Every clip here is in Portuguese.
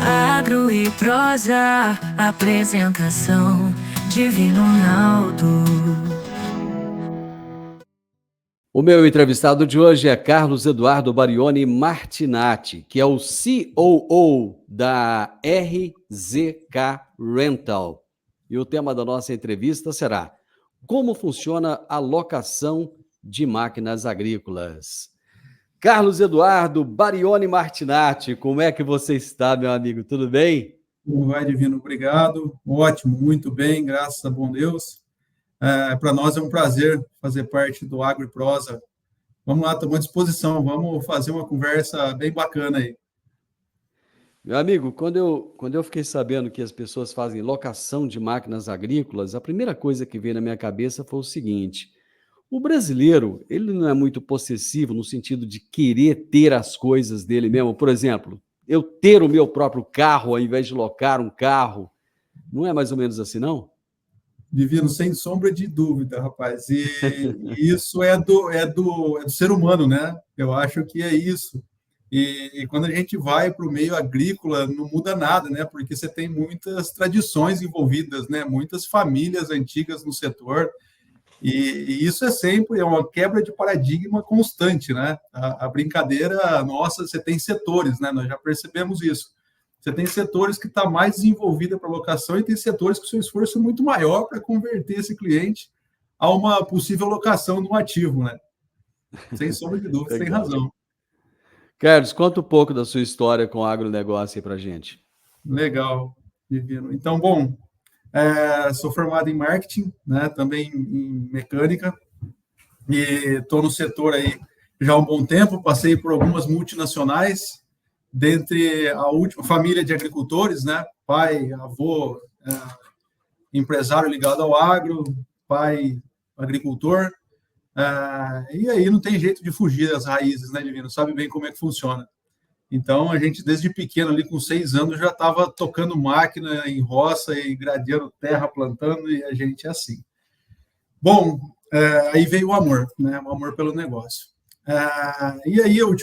Agro e prosa, apresentação Divino Ronaldo. O meu entrevistado de hoje é Carlos Eduardo Barioni Martinatti, que é o COO da RZK Rental. E o tema da nossa entrevista será: como funciona a locação de máquinas agrícolas? Carlos Eduardo Barioni Martinatti, como é que você está, meu amigo? Tudo bem? Como vai, Divino? Obrigado. Ótimo, muito bem, graças a bom Deus. Para nós é um prazer fazer parte do Agro e Prosa. Vamos lá, estamos à disposição. Vamos fazer uma conversa bem bacana aí. Meu amigo, quando eu fiquei sabendo que as pessoas fazem locação de máquinas agrícolas, a primeira coisa que veio na minha cabeça foi o seguinte: o brasileiro, ele não é muito possessivo no sentido de querer ter as coisas dele mesmo. Por exemplo, eu ter o meu próprio carro ao invés de locar um carro. Não é mais ou menos assim, não? Divino, sem sombra de dúvida, rapaz. E isso é do ser humano, né? Eu acho que é isso. E quando a gente vai para o meio agrícola, não muda nada, né? Porque você tem muitas tradições envolvidas, né? Muitas famílias antigas no setor. E isso é sempre uma quebra de paradigma constante, né? A brincadeira nossa, você tem setores, né? Nós já percebemos isso. Você tem setores que está mais desenvolvida para locação e tem setores que o seu esforço é muito maior para converter esse cliente a uma possível locação de um ativo, né? Sem sombra de dúvida, você tem razão. Carlos, conta um pouco da sua história com o agronegócio aí para gente. Legal, Divino. Então, bom, sou formado em marketing, né? Também em mecânica e estou no setor aí já há um bom tempo. Passei por algumas multinacionais, dentre a última família de agricultores, né? Pai, avô, empresário ligado ao agro, pai agricultor. E aí não tem jeito de fugir das raízes, né, Divino? Sabe bem como é que funciona. Então, a gente, desde pequeno, ali com 6 anos, já estava tocando máquina em roça e gradeando terra, plantando, e a gente é assim. Bom, aí veio o amor, né? O amor pelo negócio. E aí, eu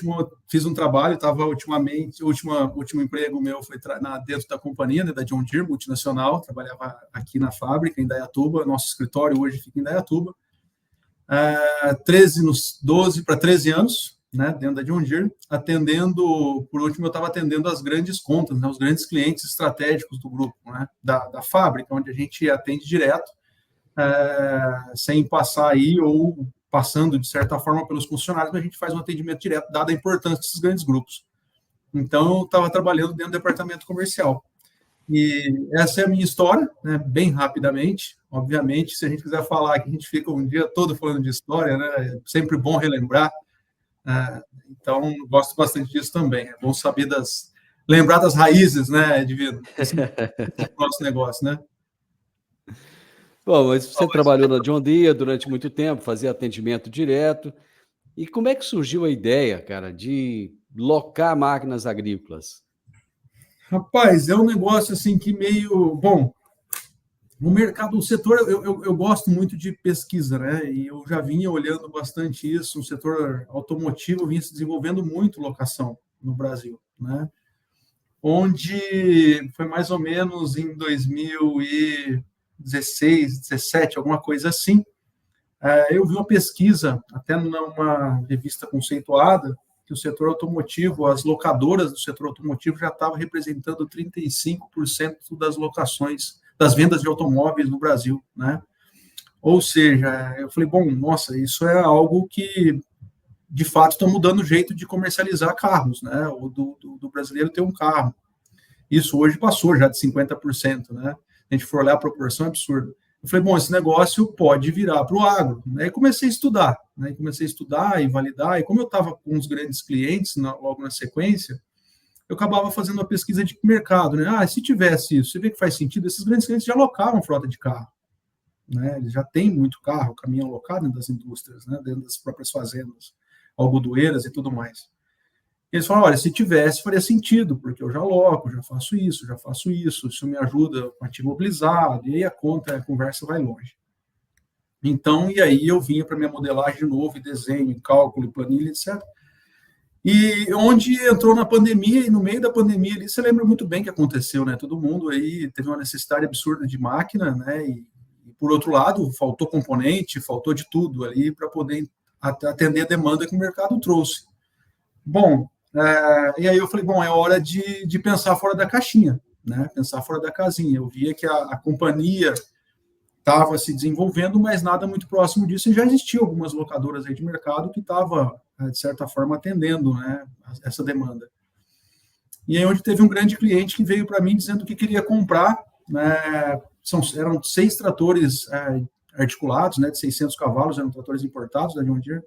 fiz um trabalho, estava ultimamente, o último emprego meu foi dentro da companhia, né, da John Deere, multinacional, trabalhava aqui na fábrica, em Indaiatuba, nosso escritório hoje fica em Indaiatuba. 12 para 13 anos, né, dentro da John Deere, atendendo, por último, eu estava atendendo as grandes contas, né, os grandes clientes estratégicos do grupo, né, da fábrica, onde a gente atende direto, sem passar aí ou passando, de certa forma, pelos funcionários, mas a gente faz um atendimento direto, dada a importância desses grandes grupos. Então, eu estava trabalhando dentro do departamento comercial. E essa é a minha história, né, bem rapidamente. Obviamente, se a gente quiser falar que a gente fica um dia todo falando de história, né, é sempre bom relembrar. Então, gosto bastante disso também. É bom saber lembrar das raízes, né, Divino? Esse é o nosso negócio, né? Bom, mas você trabalhou na John Deere durante muito tempo, fazia atendimento direto. E como é que surgiu a ideia, cara, de locar máquinas agrícolas? Rapaz, é um negócio assim que meio... Bom, no mercado, o setor, eu gosto muito de pesquisa, né? E eu já vinha olhando bastante isso. O setor automotivo vinha se desenvolvendo muito locação no Brasil, né? Onde foi mais ou menos em 2016, 17, alguma coisa assim. Eu vi uma pesquisa, até numa revista conceituada, que o setor automotivo, as locadoras do setor automotivo já estavam representando 35% das locações, das vendas de automóveis no Brasil, né? Ou seja, eu falei, bom, nossa, isso é algo que, de fato, está mudando o jeito de comercializar carros, né? O do brasileiro ter um carro. Isso hoje passou já de 50%, né? A gente for olhar a proporção, é absurda. Eu falei, bom, esse negócio pode virar para o agro. Aí comecei a estudar, né? Comecei a estudar e validar. E como eu estava com os grandes clientes logo na sequência, eu acabava fazendo uma pesquisa de mercado, né? Se tivesse isso, você vê que faz sentido, esses grandes clientes já alocavam frota de carro, né? Eles já têm muito carro, caminhão alocado dentro das indústrias, né? Dentro das próprias fazendas, algodoeiras e tudo mais. Eles falaram, olha, se tivesse, faria sentido, porque eu já aloco, já faço isso me ajuda a te mobilizar, e aí a conversa vai longe. Então, e aí eu vinha para minha modelagem de novo, e desenho, cálculo, planilha, etc. E onde entrou na pandemia, e no meio da pandemia ali, você lembra muito bem o que aconteceu, né? Todo mundo aí teve uma necessidade absurda de máquina, né? E por outro lado, faltou componente, faltou de tudo ali para poder atender a demanda que o mercado trouxe. Bom, e aí eu falei, bom, é hora de pensar fora da caixinha, né? Pensar fora da casinha. Eu via que a companhia estava se desenvolvendo, mas nada muito próximo disso, e já existiam algumas locadoras aí de mercado que estavam, de certa forma, atendendo, né, essa demanda. E aí onde teve um grande cliente que veio para mim dizendo que queria comprar, né, eram 6 tratores articulados, né, de 600 cavalos, eram tratores importados da John Deere,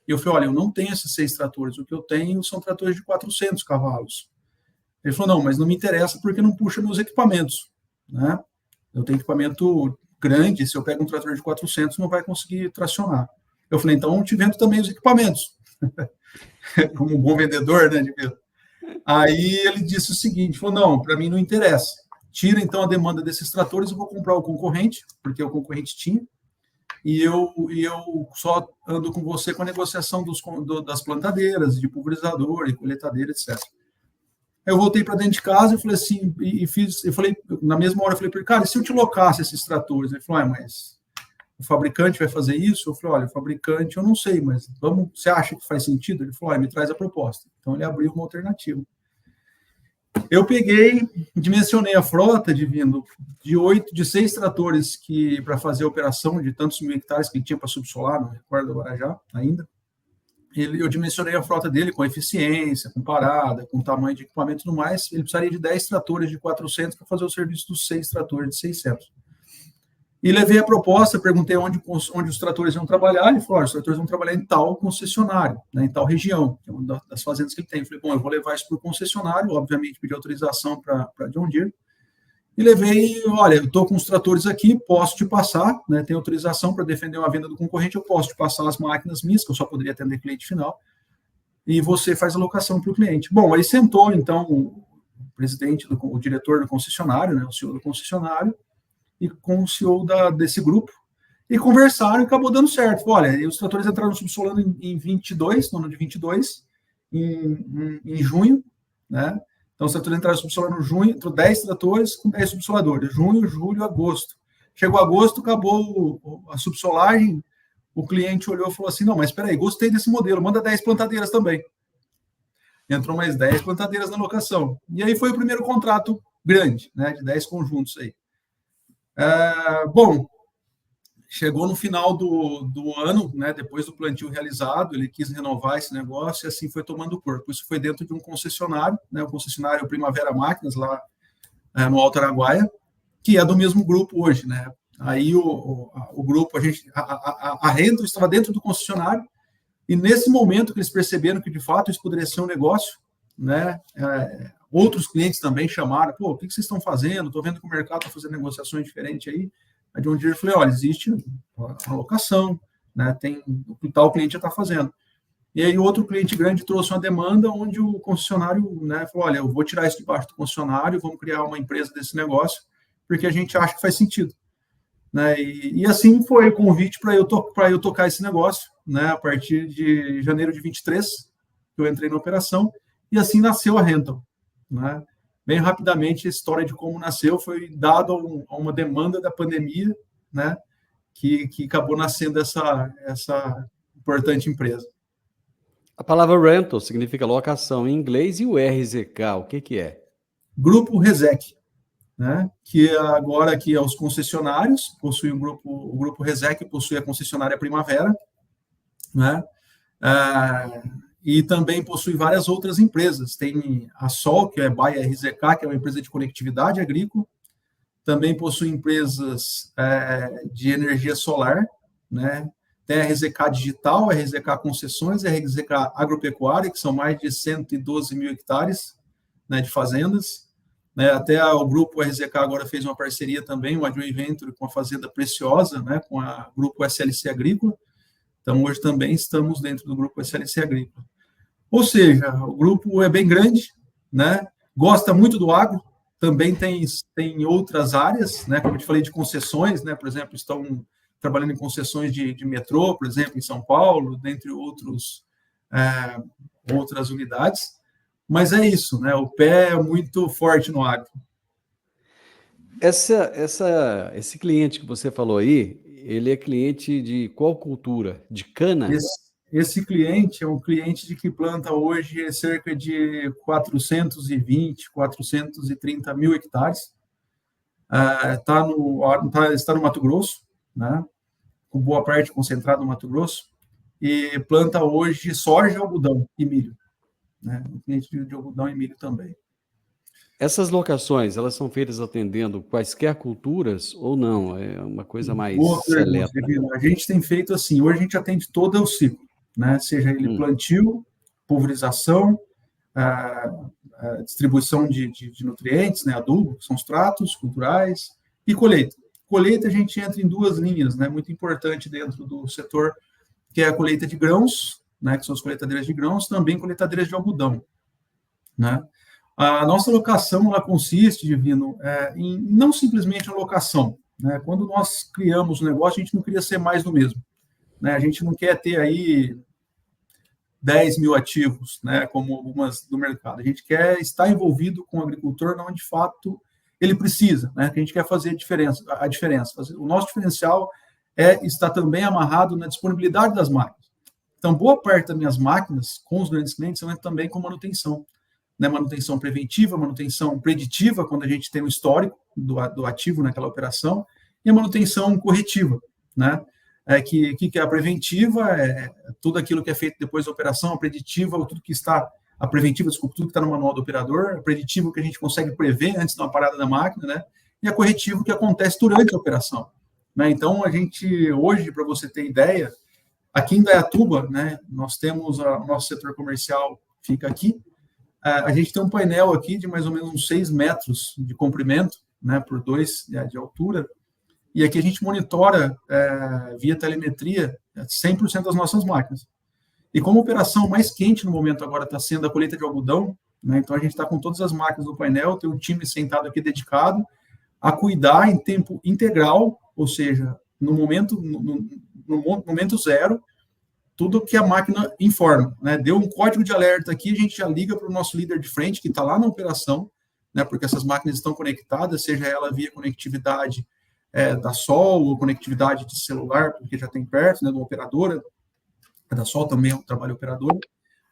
e eu falei, olha, eu não tenho esses 6 tratores, o que eu tenho são tratores de 400 cavalos. Ele falou, não, mas não me interessa porque não puxa meus equipamentos, né? Eu tenho equipamento grande, se eu pego um trator de 400, não vai conseguir tracionar. Eu falei, então te vendo também os equipamentos. Como um bom vendedor, né, de venda. Aí ele disse o seguinte, falou, não, para mim não interessa. Tira então a demanda desses tratores, eu vou comprar o concorrente, porque o concorrente tinha, e eu só ando com você com a negociação das plantadeiras, de pulverizador, e colheitadeira, etc. Eu voltei para dentro de casa e falei assim, eu falei, na mesma hora, eu falei para ele, cara, e se eu te locasse esses tratores? Ele falou, mas o fabricante vai fazer isso? Eu falei, olha, o fabricante eu não sei, mas você acha que faz sentido? Ele falou, me traz a proposta. Então ele abriu uma alternativa. Eu peguei, dimensionei a frota de 6 tratores que para fazer a operação de tantos mil hectares que ele tinha para subsolar, não recordo agora já ainda. Eu dimensionei a frota dele com eficiência, com parada, com tamanho de equipamento e tudo mais. Ele precisaria de 10 tratores de 400 para fazer o serviço dos 6 tratores de 600. E levei a proposta, perguntei onde os tratores iam trabalhar. Ele falou, os tratores vão trabalhar em tal concessionário, né, em tal região, que é uma das fazendas que ele tem. Eu falei, bom, eu vou levar isso para o concessionário, obviamente pedi autorização para John Deere. E levei, olha, eu estou com os tratores aqui, posso te passar, né, tenho autorização para defender uma venda do concorrente, eu posso te passar as máquinas minhas, que eu só poderia atender cliente final, e você faz a locação para o cliente. Bom, aí sentou, então, o presidente, o diretor do concessionário, né, o CEO do concessionário, e com o CEO desse grupo, e conversaram e acabou dando certo. Olha, os tratores entraram subsolando em 22, no ano de 22, em junho, né? Então, os tratores entraram subsolando em junho, entrou 10 tratores com 10 subsoladores, junho, julho, agosto. Chegou agosto, acabou a subsolagem, o cliente olhou e falou assim, não, mas espera aí, gostei desse modelo, manda 10 plantadeiras também. Entrou mais 10 plantadeiras na locação. E aí foi o primeiro contrato grande, né, de 10 conjuntos aí. Bom, chegou no final do ano, né, depois do plantio realizado, ele quis renovar esse negócio e assim foi tomando corpo. Isso foi dentro de um concessionário, né, o concessionário Primavera Máquinas, lá no Alto Araguaia, que é do mesmo grupo hoje, né? Aí o grupo, a Rental estava dentro do concessionário e nesse momento que eles perceberam que de fato isso poderia ser um negócio, né? Outros clientes também chamaram, pô, o que vocês estão fazendo? Estou vendo que o mercado está fazendo negociações diferentes aí. A John Deere falou, olha, existe uma alocação, né? Tem o que tal cliente já está fazendo. E aí outro cliente grande trouxe uma demanda onde o concessionário, né, falou, olha, eu vou tirar isso debaixo do concessionário, vamos criar uma empresa desse negócio, porque a gente acha que faz sentido. Né? E assim foi o convite para eu tocar esse negócio, né, a partir de janeiro de 23, que eu entrei na operação, e assim nasceu a Rental. Né? Bem rapidamente, a história de como nasceu foi dado a uma demanda da pandemia, né, que acabou nascendo essa importante empresa. A palavra rental significa locação em inglês e o RZK, o que é? Grupo RESEC, né, que agora aqui é os concessionários, possui o grupo RESEC possui a concessionária Primavera, né, e também possui várias outras empresas. Tem a Sol, que é Baia RZK, que é uma empresa de conectividade agrícola. Também possui empresas de energia solar, né? Tem a RZK Digital, a RZK Concessões, a RZK Agropecuária, que são mais de 112 mil hectares, né, de fazendas. Né? Até o grupo RZK agora fez uma parceria também, uma joint venture com a Fazenda Preciosa, né, com o grupo SLC Agrícola. Então, hoje também estamos dentro do grupo SLC Agrícola. Ou seja, o grupo é bem grande, né? Gosta muito do agro, também tem outras áreas, né? Como eu te falei, de concessões, né? Por exemplo, estão trabalhando em concessões de metrô, por exemplo, em São Paulo, dentre outros outras unidades, mas é isso, né? O pé é muito forte no agro. Esse cliente que você falou aí, ele é cliente de qual cultura? De cana? Esse cliente é um cliente de que planta hoje cerca de 420, 430 mil hectares. Está no Mato Grosso, né? Com boa parte concentrada no Mato Grosso, e planta hoje soja, algodão e milho. Né? Um cliente de algodão e milho também. Essas locações, elas são feitas atendendo quaisquer culturas ou não? É uma coisa mais Boa pergunta, seleta. Divino. A gente tem feito assim, hoje a gente atende todo o ciclo, né? Seja ele plantio, pulverização, distribuição de nutrientes, né? Adubo, que são os tratos culturais, e colheita. Colheita a gente entra em duas linhas, né? Muito importante dentro do setor, que é a colheita de grãos, né? Que são as colheitadeiras de grãos, também colheitadeiras de algodão, né? A nossa locação, ela consiste, Divino, em não simplesmente a locação, né? Quando nós criamos o negócio, a gente não queria ser mais do mesmo, né? A gente não quer ter aí 10 mil ativos, né? Como algumas do mercado. A gente quer estar envolvido com o agricultor onde, de fato, ele precisa, né? Que a gente quer fazer a diferença. O nosso diferencial é estar também amarrado na disponibilidade das máquinas. Então, boa parte das minhas máquinas, com os grandes clientes, são também com manutenção. Né, manutenção preventiva, manutenção preditiva, quando a gente tem o histórico do ativo naquela operação, e a manutenção corretiva, né? Que é a preventiva, tudo aquilo que é feito depois da operação, a preditiva, tudo que está, a preventiva, desculpa, tudo que está no manual do operador, a preditiva que a gente consegue prever antes de uma parada da máquina, né? E a corretiva que acontece durante a operação. Né? Então, a gente, hoje, para você ter ideia, aqui em Indaiatuba, né, nós temos o nosso setor comercial, fica aqui. A gente tem um painel aqui de mais ou menos uns 6 metros de comprimento, né, por 2 de altura, e aqui a gente monitora via telemetria 100% das nossas máquinas. E como a operação mais quente no momento agora está sendo a colheita de algodão, né, então a gente está com todas as máquinas no painel, tem um time sentado aqui dedicado a cuidar em tempo integral, ou seja, no momento zero, tudo que a máquina informa, né? Deu um código de alerta aqui, a gente já liga para o nosso líder de frente, que está lá na operação, né? Porque essas máquinas estão conectadas, seja ela via conectividade da Sol, ou conectividade de celular, porque já tem perto, né, de uma operadora, a da Sol também é um trabalho operador,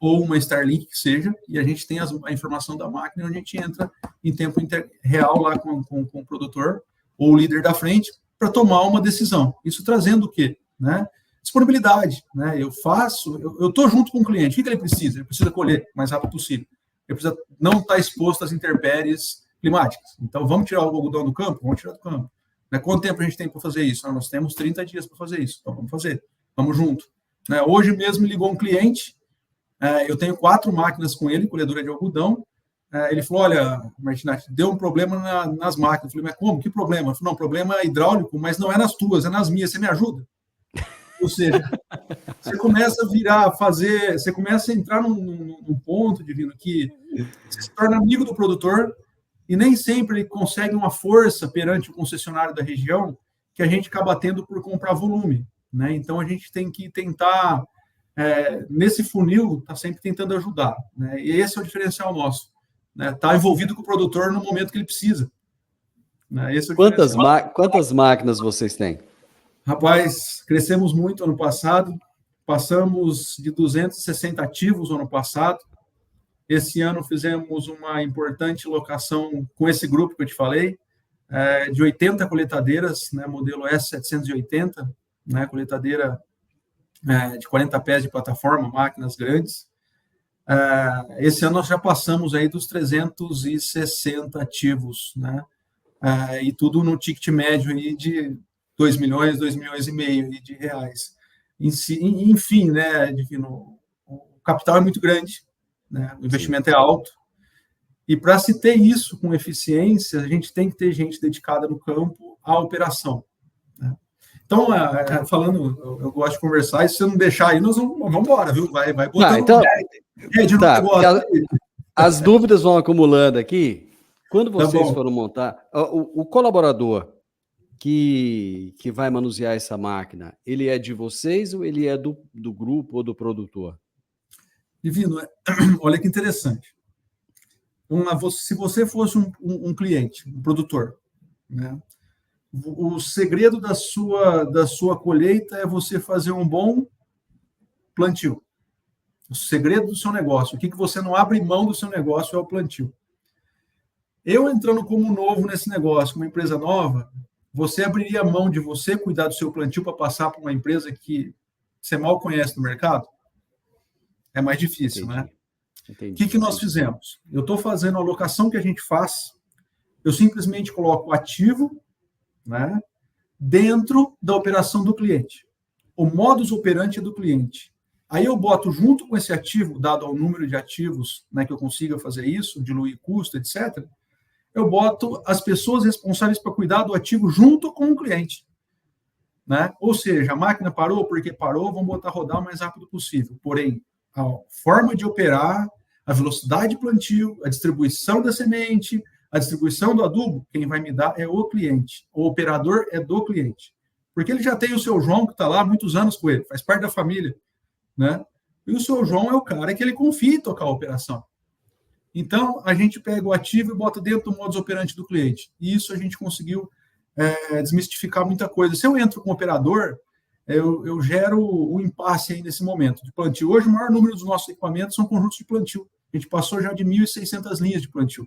ou uma Starlink que seja, e a gente tem a informação da máquina, a gente entra em tempo real lá com o produtor, ou o líder da frente, para tomar uma decisão. Isso trazendo o quê? Né? Disponibilidade, né? Eu estou junto com o cliente. O que ele precisa? Ele precisa colher o mais rápido possível. Ele precisa não estar exposto às intempéries climáticas. Então, vamos tirar o algodão do campo? Vamos tirar do campo. Né? Quanto tempo a gente tem para fazer isso? Nós temos 30 dias para fazer isso. Então, vamos fazer. Vamos junto. Né? Hoje mesmo me ligou um cliente. Eu tenho 4 máquinas com ele, colhedora de algodão. Ele falou, olha, Martinati, deu um problema nas máquinas. Eu falei, mas como? Que problema? Ele falou, não, problema é hidráulico, mas não é nas tuas, é nas minhas. Você me ajuda? Ou seja, você começa a você começa a entrar num ponto, Divino, que você se torna amigo do produtor e nem sempre ele consegue uma força perante o concessionário da região que a gente acaba tendo por comprar volume, né? Então, a gente tem que tentar, nesse funil, tá sempre tentando ajudar, né? E esse é o diferencial nosso, né? Tá envolvido com o produtor no momento que ele precisa. Né? Esse é o Quantas máquinas vocês têm? Rapaz, crescemos muito ano passado, passamos de 260 ativos no ano passado. Esse ano fizemos uma importante locação com esse grupo que eu te falei, de 80 coletadeiras, né, modelo S780, né, coletadeira de 40 pés de plataforma, máquinas grandes. Esse ano nós já passamos aí dos 360 ativos, né, e tudo no ticket médio aí de 2 milhões, 2 milhões e meio de reais. Enfim, né, Divino, o capital é muito grande, né, o investimento é alto, e para se ter isso com eficiência, a gente tem que ter gente dedicada no campo à operação. Né? Então, eu gosto de conversar, e se você não deixar aí, nós vamos embora, viu? Vai botando... Então, as dúvidas vão acumulando aqui. Quando vocês foram montar, o colaborador que vai manusear essa máquina, ele é de vocês ou ele é do grupo ou do produtor? Divino, olha que interessante. Se você fosse um cliente, um produtor, né? O segredo da sua colheita é você fazer um bom plantio. O segredo do seu negócio, o que você não abre mão do seu negócio é o plantio. Eu entrando como novo nesse negócio, uma empresa nova, você abriria mão de você cuidar do seu plantio para passar para uma empresa que você mal conhece no mercado? É mais difícil, Entendi. né? Entendi. O que nós fizemos? Eu estou fazendo a alocação que a gente faz, eu simplesmente coloco o ativo, né, dentro da operação do cliente. O modus operandi é do cliente. Aí eu boto junto com esse ativo, dado ao número de ativos, né, que eu consiga fazer isso, diluir custo, etc., eu boto as pessoas responsáveis para cuidar do ativo junto com o cliente. Né? Ou seja, a máquina parou porque parou, vamos botar rodar o mais rápido possível. Porém, a forma de operar, a velocidade de plantio, a distribuição da semente, a distribuição do adubo, quem vai me dar é o cliente. O operador é do cliente. Porque ele já tem o seu João, que está lá há muitos anos com ele, faz parte da família. Né? E o seu João é o cara que ele confia em tocar a operação. Então, a gente pega o ativo e bota dentro do modus operandi do cliente. E isso a gente conseguiu desmistificar muita coisa. Se eu entro com o operador, eu gero o impasse aí nesse momento de plantio. Hoje, o maior número dos nossos equipamentos são conjuntos de plantio. A gente passou já de 1.600 linhas de plantio,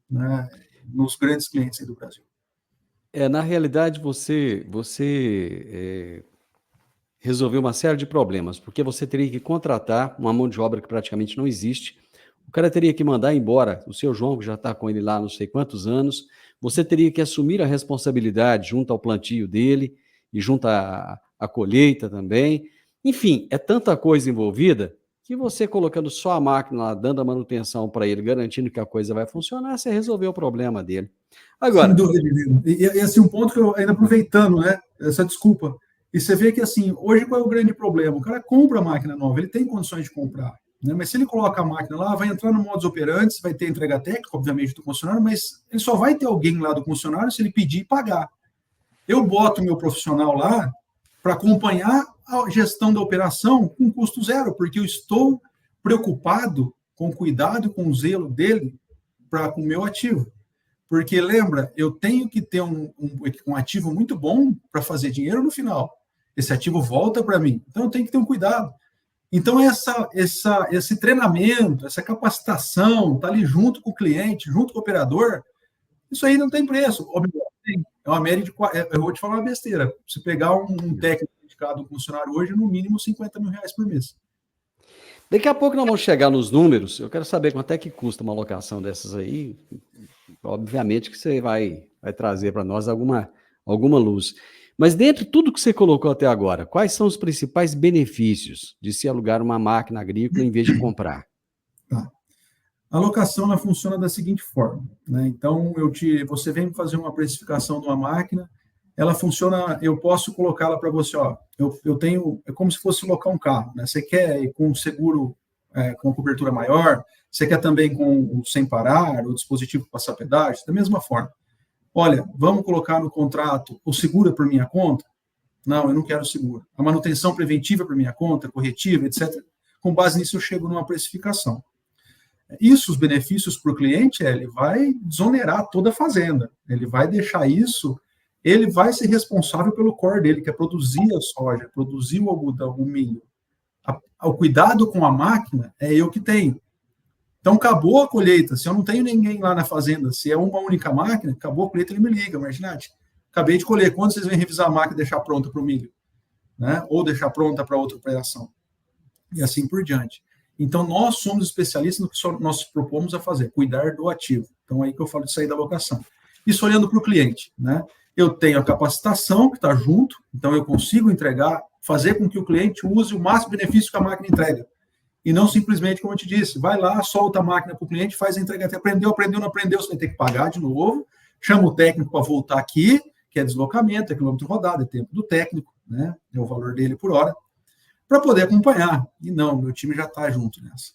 né, nos grandes clientes aí do Brasil. Na realidade, você resolveu uma série de problemas, porque você teria que contratar uma mão de obra que praticamente não existe. O cara teria que mandar embora o seu João, que já está com ele lá não sei quantos anos. Você teria que assumir a responsabilidade junto ao plantio dele e junto à colheita também. Enfim, é tanta coisa envolvida que você colocando só a máquina lá, dando a manutenção para ele, garantindo que a coisa vai funcionar, você resolveu o problema dele. Agora, sem dúvida, Divino. E assim, um ponto que eu ainda aproveitando, né, essa desculpa, e você vê que assim, hoje qual é o grande problema? O cara compra a máquina nova, ele tem condições de comprar, né? Mas se ele coloca a máquina lá, vai entrar no modus operandi, vai ter entrega técnica, obviamente, do concessionário, mas ele só vai ter alguém lá do concessionário se ele pedir e pagar. Eu boto o meu profissional lá para acompanhar a gestão da operação com custo zero, porque eu estou preocupado com o cuidado, com o zelo dele com o meu ativo. Porque, lembra, eu tenho que ter um ativo muito bom para fazer dinheiro no final. Esse ativo volta para mim. Então, eu tenho que ter um cuidado. Então, esse treinamento, essa capacitação, tá ali junto com o cliente, junto com o operador, isso aí não tem preço. É uma média de... Eu vou te falar uma besteira. Se pegar um técnico indicado, um funcionário hoje, no mínimo R$50 mil por mês. Daqui a pouco nós vamos chegar nos números. Eu quero saber quanto é que custa uma locação dessas aí. Obviamente que você vai trazer para nós alguma luz. Mas dentro de tudo que você colocou até agora, quais são os principais benefícios de se alugar uma máquina agrícola em vez de comprar? Tá. A locação ela funciona da seguinte forma, né? Então, você vem fazer uma precificação de uma máquina, ela funciona, eu posso colocá-la para você, ó, eu tenho, é como se fosse locar um carro, né? Você quer com seguro, com cobertura maior, você quer também com o sem parar, o dispositivo para passar pedágio, da mesma forma. Olha, vamos colocar no contrato o seguro por minha conta? Não, eu não quero seguro. A manutenção preventiva por minha conta, corretiva, etc. Com base nisso, eu chego numa precificação. Isso, os benefícios para o cliente, ele vai desonerar toda a fazenda. Ele vai deixar isso, ele vai ser responsável pelo core dele, que é produzir a soja, produzir o algodão, o milho. O cuidado com a máquina é eu que tenho. Então, acabou a colheita. Se eu não tenho ninguém lá na fazenda, se é uma única máquina, acabou a colheita, ele me liga, Martinati. Acabei de colher, quando vocês vêm revisar a máquina e deixar pronta para o milho? Né? Ou deixar pronta para outra operação? E assim por diante. Então, nós somos especialistas no que nós propomos a fazer, cuidar do ativo. Então, aí que eu falo de sair da locação. Isso olhando para o cliente, né? Eu tenho a capacitação que está junto, então eu consigo entregar, fazer com que o cliente use o máximo benefício que a máquina entrega. E não simplesmente, como eu te disse, vai lá, solta a máquina para o cliente, faz a entrega, até aprendeu, não aprendeu, você vai ter que pagar de novo, chama o técnico para voltar aqui, que é deslocamento, é quilômetro rodado, é tempo do técnico, né? É o valor dele por hora, para poder acompanhar. E não, meu time já está junto nessa.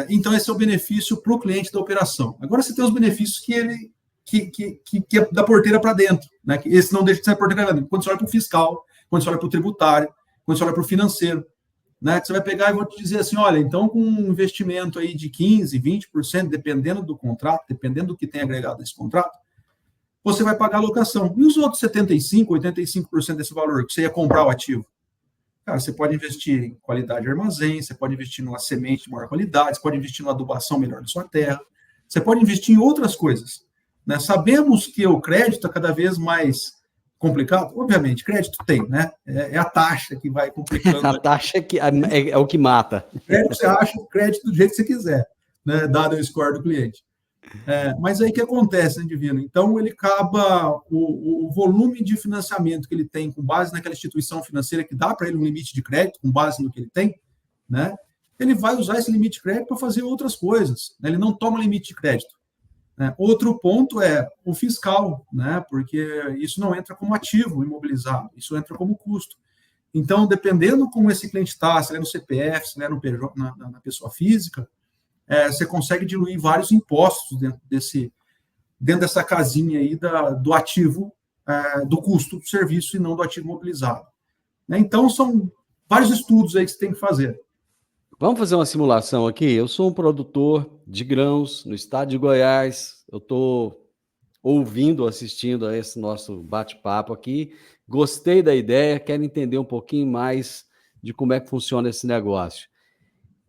Então, esse é o benefício para o cliente da operação. Agora, você tem os benefícios que é da porteira para dentro, né? Que esse não deixa de ser a porteira para dentro. Quando você olha para o fiscal, quando você olha para o tributário, quando você olha para o financeiro. né? Que você vai pegar e vou te dizer assim, olha, então com um investimento aí de 15%, 20%, dependendo do contrato, dependendo do que tem agregado nesse contrato, você vai pagar a locação. E os outros 75%, 85% desse valor que você ia comprar o ativo? Cara, você pode investir em qualidade de armazém, você pode investir numa semente de maior qualidade, você pode investir numa adubação melhor da sua terra, você pode investir em outras coisas, né? Sabemos que o crédito é cada vez mais complicado. Obviamente, crédito tem, né? É a taxa que vai complicando. A taxa é o que mata. O crédito, você acha o crédito do jeito que você quiser, né? Dado o score do cliente. Mas aí o que acontece, né, Divino? Então, ele acaba, o volume de financiamento que ele tem com base naquela instituição financeira que dá para ele um limite de crédito, com base no que ele tem, né? Ele vai usar esse limite de crédito para fazer outras coisas, né? Ele não toma limite de crédito. Né? Outro ponto é o fiscal, né? Porque isso não entra como ativo imobilizado, isso entra como custo. Então, dependendo como esse cliente está, se ele é no CPF, se ele é no PJ, na pessoa física, você consegue diluir vários impostos dentro dessa casinha aí do ativo, do custo do serviço e não do ativo mobilizado. Né? Então, são vários estudos aí que você tem que fazer. Vamos fazer uma simulação aqui? Eu sou um produtor de grãos no estado de Goiás, eu estou ouvindo, assistindo a esse nosso bate-papo aqui, gostei da ideia, quero entender um pouquinho mais de como é que funciona esse negócio.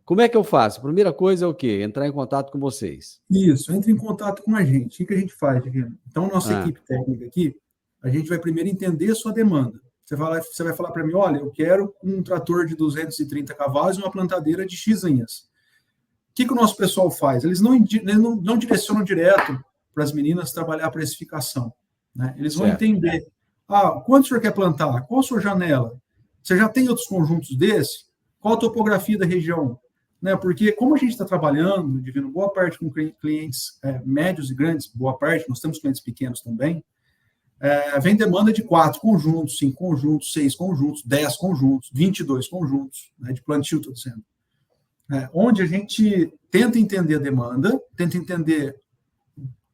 Como é que eu faço? A primeira coisa é o quê? Entrar em contato com vocês. Isso, entre em contato com a gente. O que a gente faz, Divino? Então, nossa equipe técnica aqui, a gente vai primeiro entender a sua demanda. Você vai falar para mim, olha, eu quero um trator de 230 cavalos e uma plantadeira de X linhas. O que o nosso pessoal faz? Eles não direcionam direto para as meninas trabalhar a precificação. Né? Eles vão entender, quanto o senhor quer plantar? Qual a sua janela? Você já tem outros conjuntos desses? Qual a topografia da região? Né? Porque como a gente está trabalhando, Divino, boa parte com clientes médios e grandes, boa parte, nós temos clientes pequenos também, vem demanda de 4 conjuntos, 5 conjuntos, 6 conjuntos, 10 conjuntos, 22 conjuntos, né, de plantio, estou dizendo. Onde a gente tenta entender a demanda, tenta entender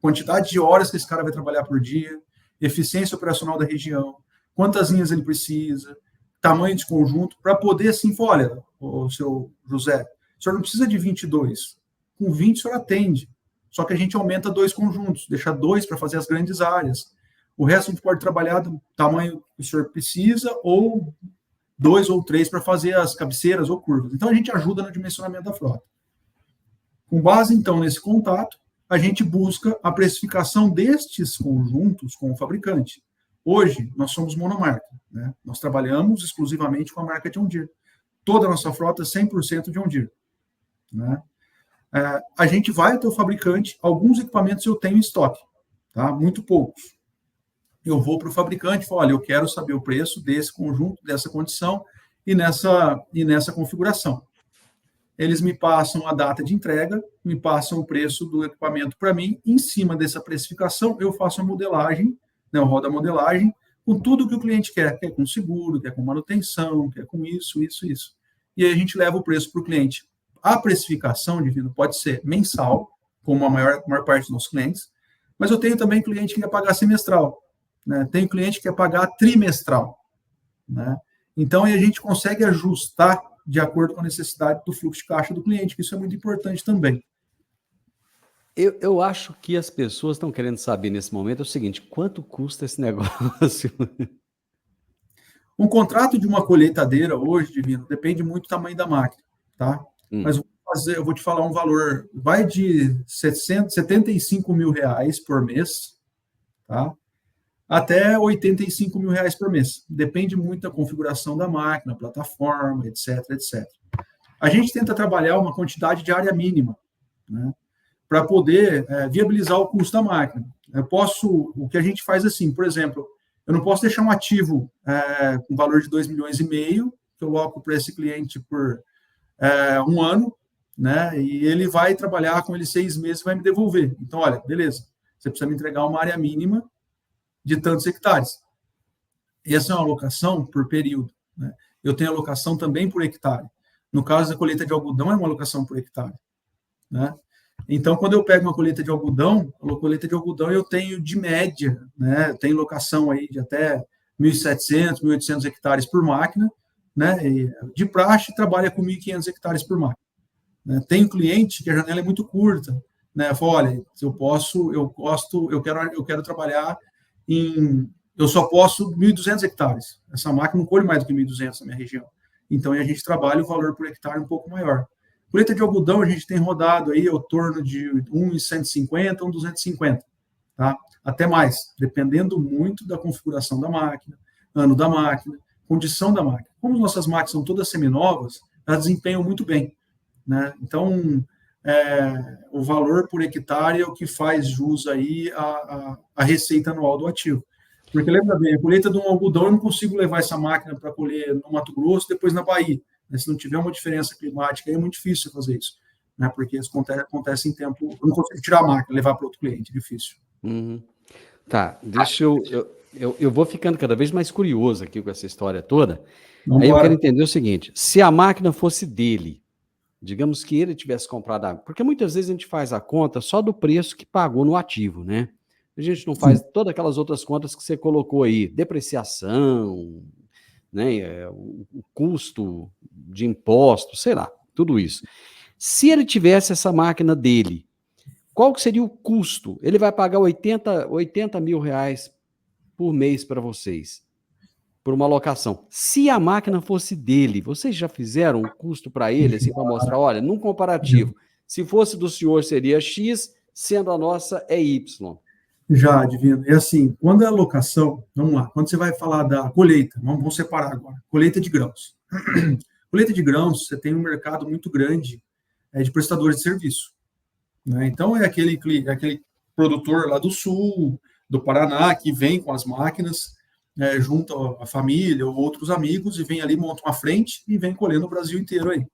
quantidade de horas que esse cara vai trabalhar por dia, eficiência operacional da região, quantas linhas ele precisa, tamanho de conjunto, para poder, assim, falar, olha, o seu José, o senhor não precisa de 22, com 20 o senhor atende, só que a gente aumenta 2 conjuntos, deixa 2 para fazer as grandes áreas. O resto a gente pode trabalhar do tamanho que o senhor precisa, ou 2 ou 3 para fazer as cabeceiras ou curvas. Então, a gente ajuda no dimensionamento da frota. Com base, então, nesse contato, a gente busca a precificação destes conjuntos com o fabricante. Hoje, nós somos monomarca, né? Nós trabalhamos exclusivamente com a marca John Deere. Toda a nossa frota é 100% John Deere. Né? A gente vai até o fabricante, alguns equipamentos eu tenho em estoque, tá? Muito poucos. Eu vou para o fabricante e falo, olha, eu quero saber o preço desse conjunto, dessa condição e nessa configuração. Eles me passam a data de entrega, me passam o preço do equipamento para mim, em cima dessa precificação eu faço a modelagem, né, eu rodo a modelagem, com tudo que o cliente quer com seguro, quer com manutenção, quer com isso. E aí a gente leva o preço para o cliente. A precificação, Divino, pode ser mensal, como a maior parte dos nossos clientes, mas eu tenho também cliente que quer pagar semestral. Né? Tem cliente que quer pagar trimestral. Né? Então, a gente consegue ajustar de acordo com a necessidade do fluxo de caixa do cliente, que isso é muito importante também. Eu acho que as pessoas estão querendo saber nesse momento é o seguinte, quanto custa esse negócio? Um contrato de uma colheitadeira hoje, Divino, depende muito do tamanho da máquina, tá? Mas eu vou te falar um valor, vai de 75 mil reais por mês, tá? Até 85 mil reais por mês. Depende muito da configuração da máquina, plataforma, etc. A gente tenta trabalhar uma quantidade de área mínima, né, para poder viabilizar o custo da máquina. O que a gente faz assim, por exemplo, eu não posso deixar um ativo com valor de 2,5 milhões, que eu coloco para esse cliente por 1 ano, né, e ele vai trabalhar com ele 6 meses e vai me devolver. Então, olha, beleza, você precisa me entregar uma área mínima de tantos hectares. Essa é uma alocação por período. Né? Eu tenho alocação também por hectare. No caso da colheita de algodão, é uma alocação por hectare. Né? Então, quando eu pego uma colheita de algodão eu tenho de média, né? Tem locação aí de até 1.700, 1.800 hectares por máquina, né? E, de praxe, trabalha com 1.500 hectares por máquina. Né? Tem cliente que a janela é muito curta, né? Fala, olha, eu quero trabalhar eu só posso 1.200 hectares. Essa máquina não colhe mais do que 1.200 na minha região. Então, a gente trabalha o valor por hectare um pouco maior. Colheita de algodão, a gente tem rodado aí ao torno de 1,150, 1,250, tá? Até mais, dependendo muito da configuração da máquina, ano da máquina, condição da máquina. Como as nossas máquinas são todas seminovas, elas desempenham muito bem, né? Então, o valor por hectare é o que faz jus aí a receita anual do ativo. Porque, lembra bem, a colheita de um algodão, eu não consigo levar essa máquina para colher no Mato Grosso, depois na Bahia. Se não tiver uma diferença climática, aí é muito difícil fazer isso, né? Porque isso acontece em tempo... Eu não consigo tirar a máquina, levar para outro cliente, é difícil. Uhum. Tá, deixa eu vou ficando cada vez mais curioso aqui com essa história toda. Vamos aí eu embora. quero entender o seguinte, se a máquina fosse dele, digamos que ele tivesse comprado porque muitas vezes a gente faz a conta só do preço que pagou no ativo, né? A gente não faz todas aquelas outras contas que você colocou aí, depreciação, né, o custo de imposto, sei lá, tudo isso. Se ele tivesse essa máquina dele, qual que seria o custo? Ele vai pagar 80 mil reais por mês para vocês, por uma locação. Se a máquina fosse dele, vocês já fizeram um custo para ele, assim, para mostrar, olha, num comparativo, se fosse do senhor seria X, sendo a nossa é Y. Já, Divino. É assim, quando é a locação, vamos lá, quando você vai falar da colheita, vamos separar agora, colheita de grãos. Colheita de grãos, você tem um mercado muito grande de prestadores de serviço, né? Então, é aquele produtor lá do sul, do Paraná, que vem com as máquinas, junto à família ou outros amigos, e vem ali, monta uma frente e vem colhendo o Brasil inteiro aí.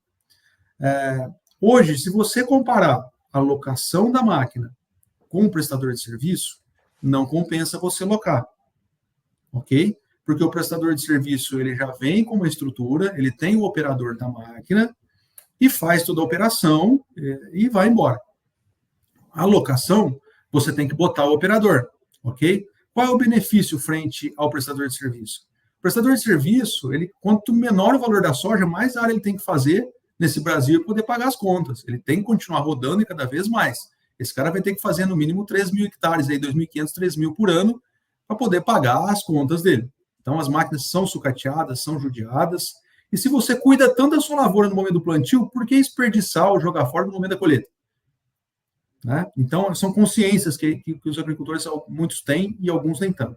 Hoje, se você comparar a locação da máquina com o prestador de serviço, não compensa você locar, ok? Porque o prestador de serviço, ele já vem com uma estrutura, ele tem o operador da máquina e faz toda a operação e vai embora. A locação, você tem que botar o operador, ok? Qual é o benefício frente ao prestador de serviço? O prestador de serviço, quanto menor o valor da soja, mais área ele tem que fazer nesse Brasil para poder pagar as contas. Ele tem que continuar rodando e cada vez mais. Esse cara vai ter que fazer no mínimo 3.000 hectares, aí 2.500, 3.000 por ano, para poder pagar as contas dele. Então, as máquinas são sucateadas, são judiadas. E se você cuida tanto da sua lavoura no momento do plantio, por que desperdiçar ou jogar fora no momento da colheita? Né? Então, são consciências que os agricultores, muitos têm e alguns nem tanto.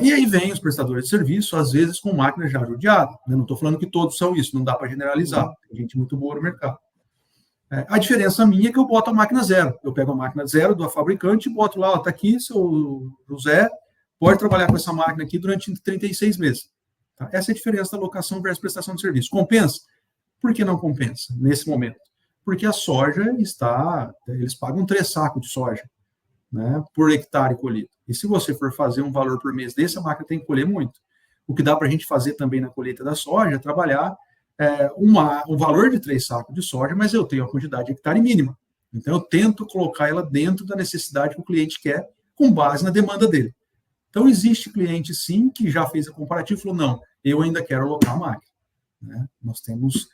E aí vem os prestadores de serviço, às vezes com máquina já judiada. Né? Não estou falando que todos são isso, não dá para generalizar. Tem gente muito boa no mercado. A diferença minha é que eu boto a máquina zero. Eu pego a máquina zero do fabricante e boto lá, está aqui, seu José, pode trabalhar com essa máquina aqui durante 36 meses. Tá? Essa é a diferença da locação versus prestação de serviço. Compensa? Por que não compensa nesse momento? Porque a soja eles pagam 3 sacos de soja, né, por hectare colhido. E se você for fazer um valor por mês desse, a máquina tem que colher muito. O que dá para a gente fazer também na colheita da soja é trabalhar um valor de 3 sacos de soja, mas eu tenho a quantidade de hectare mínima. Então, eu tento colocar ela dentro da necessidade que o cliente quer, com base na demanda dele. Então, existe cliente, sim, que já fez a comparativa e falou, não, eu ainda quero alocar a máquina. Né? Nós temos,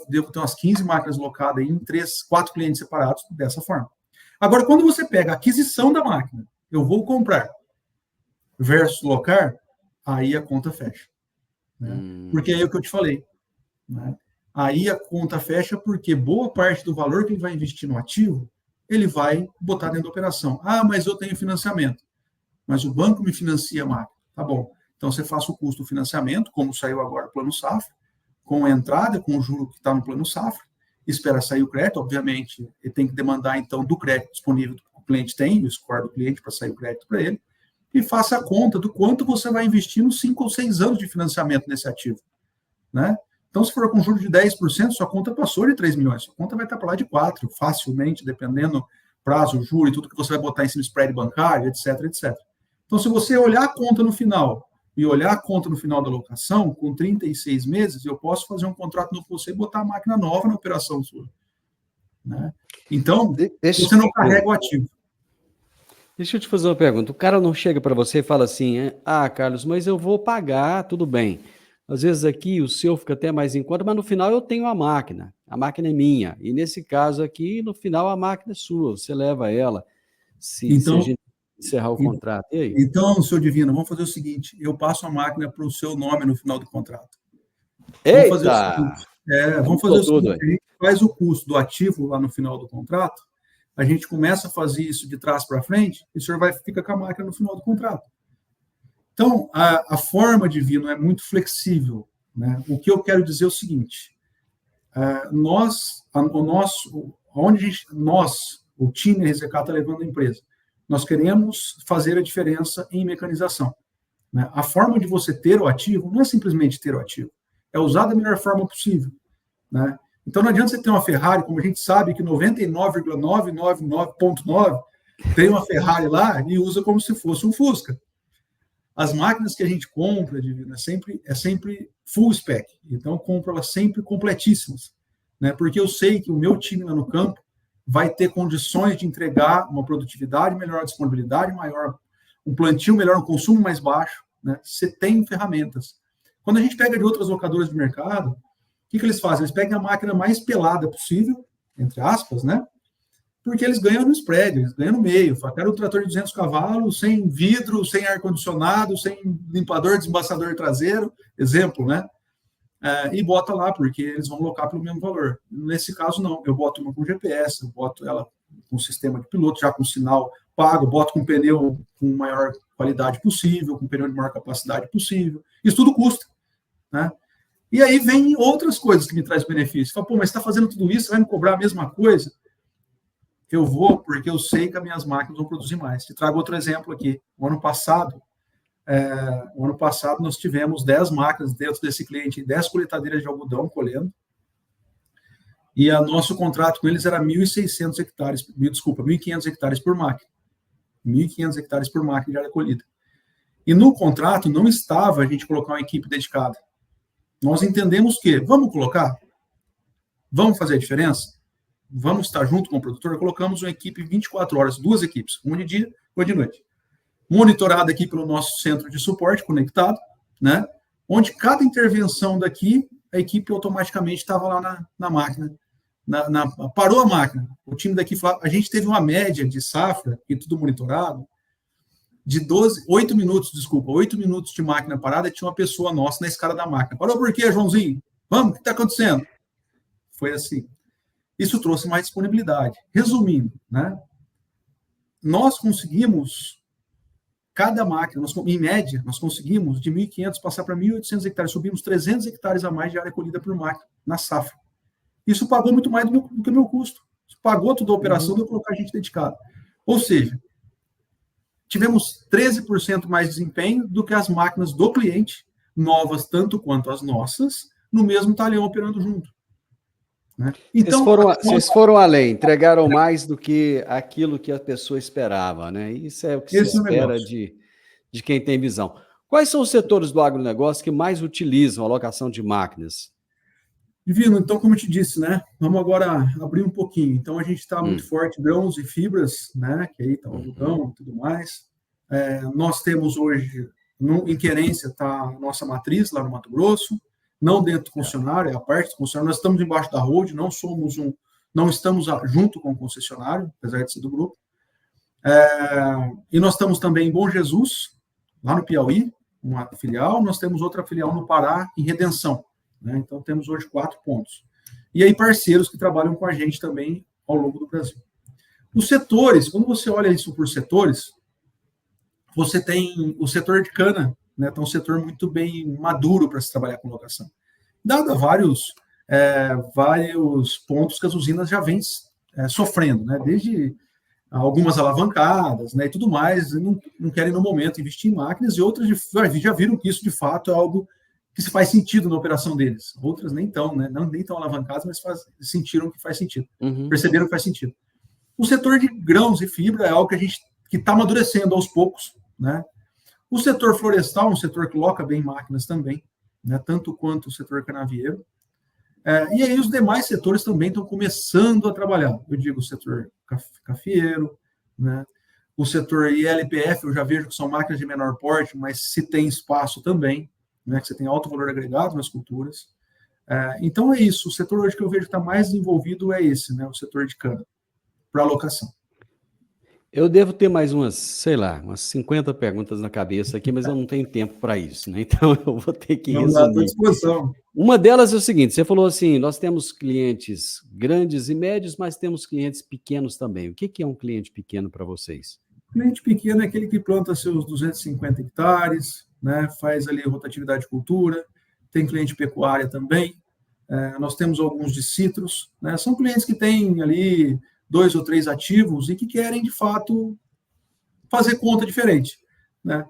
devo ter umas 15 máquinas locadas em 4 clientes separados dessa forma. Agora, quando você pega a aquisição da máquina, eu vou comprar, versus locar, aí a conta fecha. Né? Porque é o que eu te falei. Né? Aí a conta fecha porque boa parte do valor que ele vai investir no ativo, ele vai botar dentro da operação. Ah, mas eu tenho financiamento. Mas o banco me financia a máquina. Tá bom. Então, você faz o custo do financiamento, como saiu agora o Plano Safra, com a entrada, com o juro que está no Plano Safra, espera sair o crédito, obviamente, ele tem que demandar, então, do crédito disponível que o cliente tem, o score do cliente para sair o crédito para ele, e faça a conta do quanto você vai investir nos 5 ou 6 anos de financiamento nesse ativo. Né? Então, se for com juros de 10%, sua conta passou de 3 milhões. Sua conta vai estar para lá de 4, facilmente, dependendo prazo, juro e tudo que você vai botar em cima do spread bancário, etc, etc. Então, se você olhar a conta no final e olhar a conta no final da locação, com 36 meses, eu posso fazer um contrato novo com você e botar a máquina nova na operação sua. Né? Então, você não carrega o ativo. Deixa eu te fazer uma pergunta. O cara não chega para você e fala assim, Carlos, mas eu vou pagar, tudo bem. Às vezes aqui o seu fica até mais em conta, mas no final eu tenho a máquina é minha. E nesse caso aqui, no final a máquina é sua, você leva ela, se a Então, gente encerrar o contrato. E aí? então, senhor Divino, vamos fazer o seguinte: eu passo a máquina para o seu nome no final do contrato. Vamos fazer o Eita! seguinte: vamos fazer Mudou o tudo seguinte, aí. a gente faz o custo do ativo lá no final do contrato, a gente começa a fazer isso de trás para frente, e o senhor vai ficar com a máquina no final do contrato. Então, a forma Divino é muito flexível, né? O que eu quero dizer é o seguinte: o time RZK está levando a empresa, nós queremos fazer a diferença em mecanização, né? A forma de você ter o ativo não é simplesmente ter o ativo, é usar da melhor forma possível, né? Então, não adianta você ter uma Ferrari, como a gente sabe que 99,999,9 tem uma Ferrari lá e usa como se fosse um Fusca. As máquinas que a gente compra, Divino, é sempre full spec. Então, eu compro elas sempre completíssimas, né? Porque eu sei que o meu time lá no campo vai ter condições de entregar uma produtividade melhor, uma disponibilidade maior, um plantio melhor, um consumo mais baixo, né? Você tem ferramentas. Quando a gente pega de outras locadoras de mercado, o que eles fazem? Eles pegam a máquina mais pelada possível, entre aspas, né? Porque eles ganham no spread, eles ganham no meio. Quero um trator de 200 cavalos, sem vidro, sem ar-condicionado, sem limpador, desembaçador traseiro, exemplo, né? E bota lá, porque eles vão locar pelo mesmo valor. Nesse caso, não. Eu boto uma com GPS, eu boto ela com sistema de piloto, já com sinal pago, boto com pneu com maior qualidade possível, com pneu de maior capacidade possível. Isso tudo custa, né? E aí vem outras coisas que me trazem benefício. Fala, pô, mas você está fazendo tudo isso, vai me cobrar a mesma coisa? Eu vou porque eu sei que as minhas máquinas vão produzir mais. Te trago outro exemplo aqui. O ano passado nós tivemos 10 máquinas dentro desse cliente, 10 coletadeiras de algodão colhendo, e o nosso contrato com eles era 1.600 hectares, 1.500 hectares por máquina. 1.500 hectares por máquina de área colhida. E no contrato não estava a gente colocar uma equipe dedicada. Nós entendemos que, vamos colocar? Vamos fazer a diferença? Vamos estar junto com o produtor? Colocamos uma equipe 24 horas, 2 equipes, uma de dia e uma de noite. Monitorada aqui pelo nosso centro de suporte conectado, né? Onde cada intervenção daqui, a equipe automaticamente estava lá na máquina. Parou a máquina. O time daqui falava, a gente teve uma média de safra, e tudo monitorado, de 8 minutos de máquina parada, tinha uma pessoa nossa na escada da máquina. Parou por quê, Joãozinho? Vamos, o que está acontecendo? Foi assim. Isso trouxe mais disponibilidade. Resumindo, né? Nós conseguimos, cada máquina, em média, nós conseguimos de 1.500 passar para 1.800 hectares, subimos 300 hectares a mais de área colhida por máquina na safra. Isso pagou muito mais do que o meu custo. Isso pagou toda a operação de eu colocar gente dedicada. Ou seja, tivemos 13% mais desempenho do que as máquinas do cliente, novas tanto quanto as nossas, no mesmo talhão operando junto. Né? Então, vocês foram além, entregaram mais do que aquilo que a pessoa esperava, né? Isso é o que se espera de quem tem visão. Quais são os setores do agronegócio que mais utilizam a locação de máquinas? Divino, então, como eu te disse, né? Vamos agora abrir um pouquinho. Então, a gente está muito forte, grãos e fibras, né? Que aí está o algodão e tudo mais. Nós temos hoje, em Querência, está a nossa matriz lá no Mato Grosso, não dentro do concessionário, é a parte do concessionário. Nós estamos embaixo da road, não estamos junto com o concessionário, apesar de ser do grupo. E nós estamos também em Bom Jesus, lá no Piauí, uma filial. Nós temos outra filial no Pará, em Redenção. Né? Então, temos hoje 4 pontos. E aí, parceiros que trabalham com a gente também ao longo do Brasil. Os setores, quando você olha isso por setores, você tem o setor de cana, né? Então, um setor muito bem maduro para se trabalhar com locação. Dado vários pontos que as usinas já vêm sofrendo, né? Desde algumas alavancadas, né? E tudo mais, não querem no momento investir em máquinas, e outras já viram que isso de fato é algo que se faz sentido na operação deles. Outras nem estão, né? Nem tão alavancadas, mas sentiram que faz sentido. Perceberam que faz sentido. O setor de grãos e fibra é algo que está amadurecendo aos poucos, né? O setor florestal é um setor que loca bem máquinas também, né? Tanto quanto o setor canavieiro. E aí os demais setores também estão começando a trabalhar. Eu digo o setor cafeeiro, né? O setor ILPF, eu já vejo que são máquinas de menor porte, mas se tem espaço também. né, que você tem alto valor agregado nas culturas. Então é isso, o setor hoje que eu vejo que está mais desenvolvido é esse, né, o setor de cana, para alocação. Eu devo ter mais umas, sei lá, umas 50 perguntas na cabeça aqui, mas eu não tenho tempo para isso, né? Então eu vou ter que Vamos lá, estou à resumir. disposição. Uma delas é o seguinte: você falou assim, nós temos clientes grandes e médios, mas temos clientes pequenos também. O que é um cliente pequeno para vocês? Cliente pequeno é aquele que planta seus 250 hectares, né, faz ali rotatividade de cultura, tem cliente pecuária também, nós temos alguns de citros, né, são clientes que têm ali 2 ou 3 ativos e que querem, de fato, fazer conta diferente, né?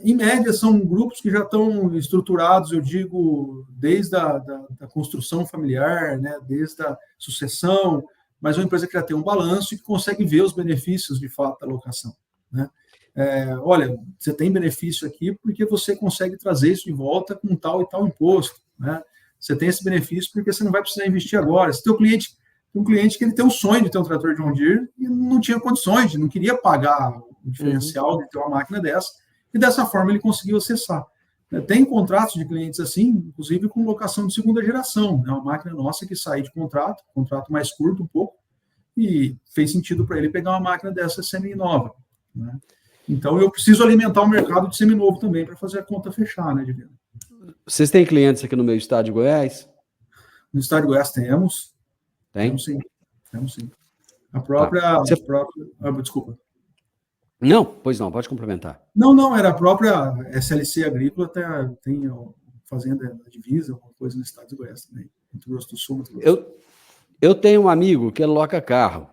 Em média, são grupos que já estão estruturados, eu digo, desde da construção familiar, né, desde a sucessão, mas é uma empresa que já tem um balanço e que consegue ver os benefícios, de fato, da alocação, né? Olha, você tem benefício aqui porque você consegue trazer isso de volta com tal e tal imposto, né? Você tem esse benefício porque você não vai precisar investir agora. Se teu cliente, um cliente que ele tem o sonho de ter um trator John Deere e não tinha condições, não queria pagar o diferencial de ter uma máquina dessa, e dessa forma ele conseguiu acessar. Tem contratos de clientes assim, inclusive com locação de segunda geração, né? Uma máquina nossa que saiu de contrato mais curto um pouco, e fez sentido para ele pegar uma máquina dessa semi-nova, né? Então eu preciso alimentar o mercado de seminovo também para fazer a conta fechar, né, Divino? Vocês têm clientes aqui no meu estado de Goiás? No estado de Goiás temos. Tem? Temos sim. A própria... desculpa. Não, pois não, pode complementar. Não, era a própria SLC Agrícola, tem fazenda na divisa, alguma coisa no estado de Goiás também. Muito Grosso do Sul, Eu tenho um amigo que aloca carro,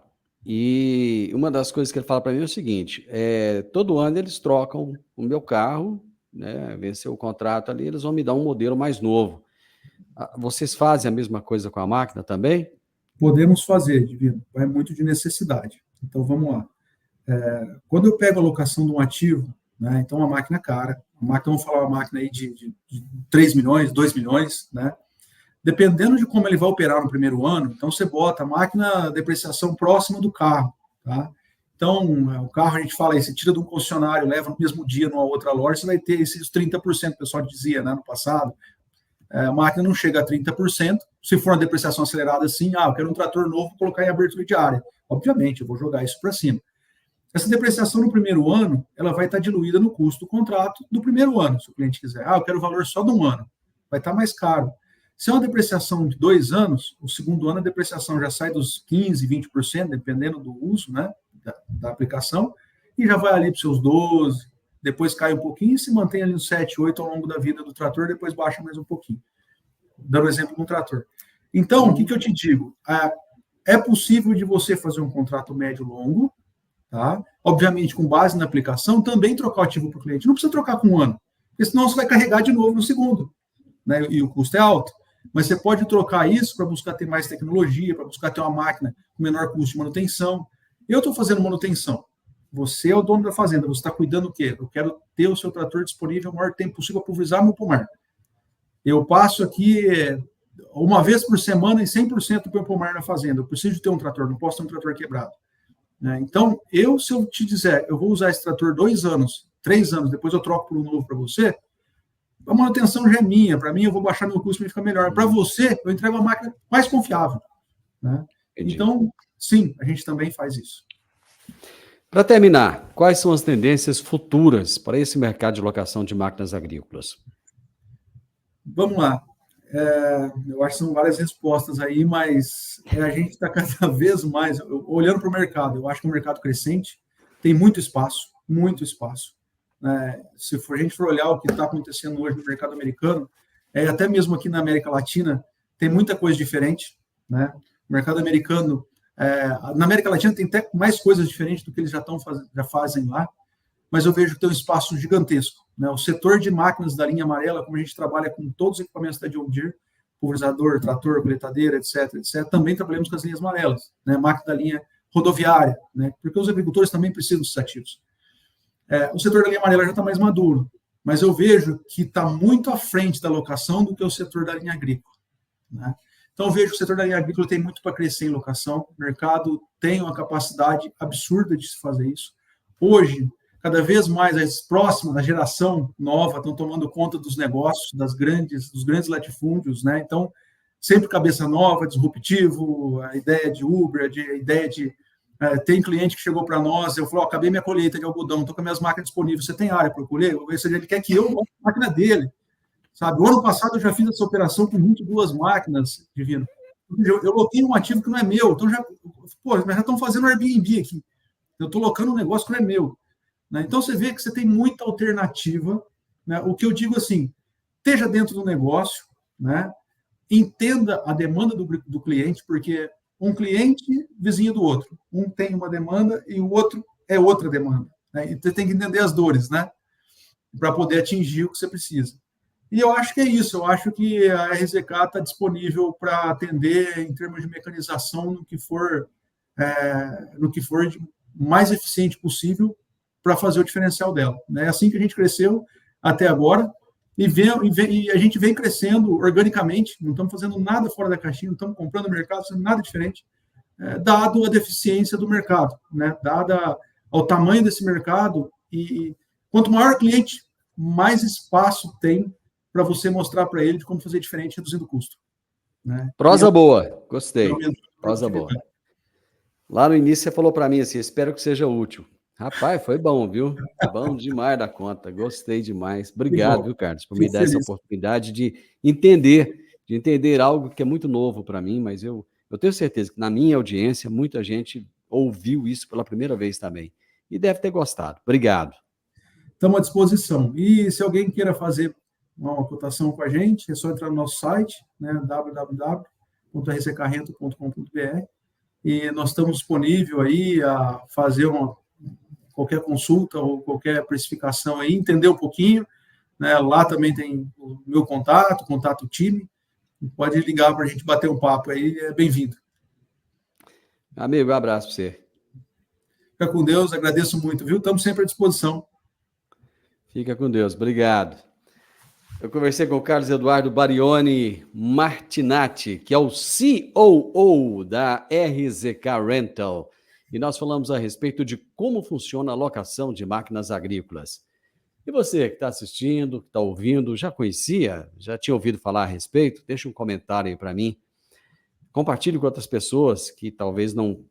e uma das coisas que ele fala para mim é o seguinte: todo ano eles trocam o meu carro, né, venceu o contrato ali, eles vão me dar um modelo mais novo. Vocês fazem a mesma coisa com a máquina também? Podemos fazer, Divino, vai muito de necessidade. Então vamos lá. Quando eu pego a locação de um ativo, né, então uma máquina cara, vamos falar uma máquina aí de 3 milhões, 2 milhões, né? Dependendo de como ele vai operar no primeiro ano, então você bota a máquina depreciação próxima do carro, tá? Então, o carro, a gente fala aí, você tira de um concessionário, leva no mesmo dia numa outra loja, você vai ter esses 30%, que o pessoal dizia, né, no passado. A máquina não chega a 30%, se for uma depreciação acelerada assim, eu quero um trator novo, vou colocar em abertura de área. Obviamente, eu vou jogar isso para cima. Essa depreciação no primeiro ano, ela vai estar diluída no custo do contrato do primeiro ano, se o cliente quiser. Eu quero o valor só de um ano, vai estar mais caro. Se é uma depreciação de 2 anos, o segundo ano a depreciação já sai dos 15%, 20%, dependendo do uso, né, da aplicação, e já vai ali para os seus 12%, depois cai um pouquinho e se mantém ali nos 7%, 8% ao longo da vida do trator, depois baixa mais um pouquinho. Dando exemplo com o trator. Então, o que eu te digo? É possível de você fazer um contrato médio-longo, tá? Obviamente, com base na aplicação, também trocar o ativo para o cliente. Não precisa trocar com um ano, porque senão você vai carregar de novo no segundo, né? E o custo é alto. Mas você pode trocar isso para buscar ter mais tecnologia, para buscar ter uma máquina com menor custo de manutenção. Eu estou fazendo manutenção. Você é o dono da fazenda, você está cuidando do quê? Eu quero ter o seu trator disponível o maior tempo possível para pulverizar meu pomar. Eu passo aqui uma vez por semana e 100% do meu pomar na fazenda. Eu preciso ter um trator, não posso ter um trator quebrado. Então, se eu te disser, eu vou usar esse trator 2 anos, 3 anos, depois eu troco por um novo para você, a manutenção já é minha. Para mim, eu vou baixar meu custo para ficar melhor. Para você, eu entrego uma máquina mais confiável, né? Então, sim, a gente também faz isso. Para terminar, quais são as tendências futuras para esse mercado de locação de máquinas agrícolas? Vamos lá. Eu acho que são várias respostas aí, mas a gente está cada vez mais olhando para o mercado. Eu acho que é um mercado crescente, tem muito espaço, muito espaço. Se a gente for olhar o que está acontecendo hoje no mercado americano, até mesmo aqui na América Latina, tem muita coisa diferente, né? O mercado americano, na América Latina tem até mais coisas diferentes do que eles já fazem lá, mas eu vejo que tem um espaço gigantesco, né? O setor de máquinas da linha amarela, como a gente trabalha com todos os equipamentos da John Deere, pulverizador, trator, coletadeira, etc., também trabalhamos com as linhas amarelas, né? Máquina da linha rodoviária, né? Porque os agricultores também precisam desses ativos. O setor da linha amarela já está mais maduro, mas eu vejo que está muito à frente da locação do que o setor da linha agrícola, né? Então, eu vejo que o setor da linha agrícola tem muito para crescer em locação, o mercado tem uma capacidade absurda de se fazer isso. Hoje, cada vez mais as próximas, a geração nova, estão tomando conta dos negócios, dos grandes latifúndios, né? Então, sempre cabeça nova, disruptivo, a ideia de Uber, a ideia de... tem cliente que chegou para nós, eu falei, acabei minha colheita de algodão, estou com as minhas máquinas disponíveis, você tem área para eu colher? Ele quer que eu monte a máquina dele, sabe? O ano passado eu já fiz essa operação com 22 máquinas, Divino. Eu loquei um ativo que não é meu, então mas já estão fazendo Airbnb aqui. Eu estou locando um negócio que não é meu. Né? Então, você vê que você tem muita alternativa. Né? O que eu digo assim, esteja dentro do negócio, né? Entenda a demanda do cliente, porque um cliente vizinho do outro. Um tem uma demanda e o outro é outra demanda. Né? E você tem que entender as dores, né? Para poder atingir o que você precisa. E eu acho que é isso. Eu acho que a RZK está disponível para atender em termos de mecanização no que for de mais eficiente possível para fazer o diferencial dela. É assim que a gente cresceu até agora e a gente vem crescendo organicamente, não estamos fazendo nada fora da caixinha, não estamos comprando mercado, fazendo nada diferente, dado a deficiência do mercado, né? Dada ao tamanho desse mercado e quanto maior o cliente, mais espaço tem para você mostrar para ele de como fazer diferente reduzindo o custo. Né? Prosa boa, gostei. Prosa boa. Lá no início você falou para mim assim, espero que seja útil. Rapaz, foi bom, viu? Bom demais da conta, gostei demais. Obrigado, viu, Carlos, por me dar essa oportunidade de entender algo que é muito novo para mim, mas eu tenho certeza que na minha audiência muita gente ouviu isso pela primeira vez também e deve ter gostado. Obrigado. Estamos à disposição. E se alguém queira fazer uma cotação com a gente, é só entrar no nosso site, né, www.rzkrento.com.br, e nós estamos disponíveis aí a fazer qualquer consulta ou qualquer precificação aí, entender um pouquinho, né? Lá também tem o meu contato time, pode ligar para a gente bater um papo aí, é bem-vindo. Amigo, um abraço para você. Fica com Deus, agradeço muito, viu? Estamos sempre à disposição. Fica com Deus, obrigado. Eu conversei com o Carlos Eduardo Barioni Martinatti, que é o COO da RZK Rental, e nós falamos a respeito de como funciona a locação de máquinas agrícolas. E você que está assistindo, que está ouvindo, já conhecia, já tinha ouvido falar a respeito? Deixa um comentário aí para mim. Compartilhe com outras pessoas que talvez não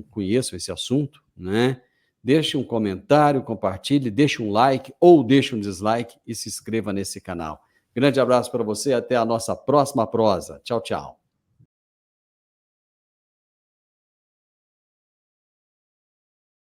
conheçam esse assunto, né? Deixe um comentário, compartilhe, deixe um like ou deixe um dislike e se inscreva nesse canal. Grande abraço para você, até a nossa próxima prosa. Tchau, tchau.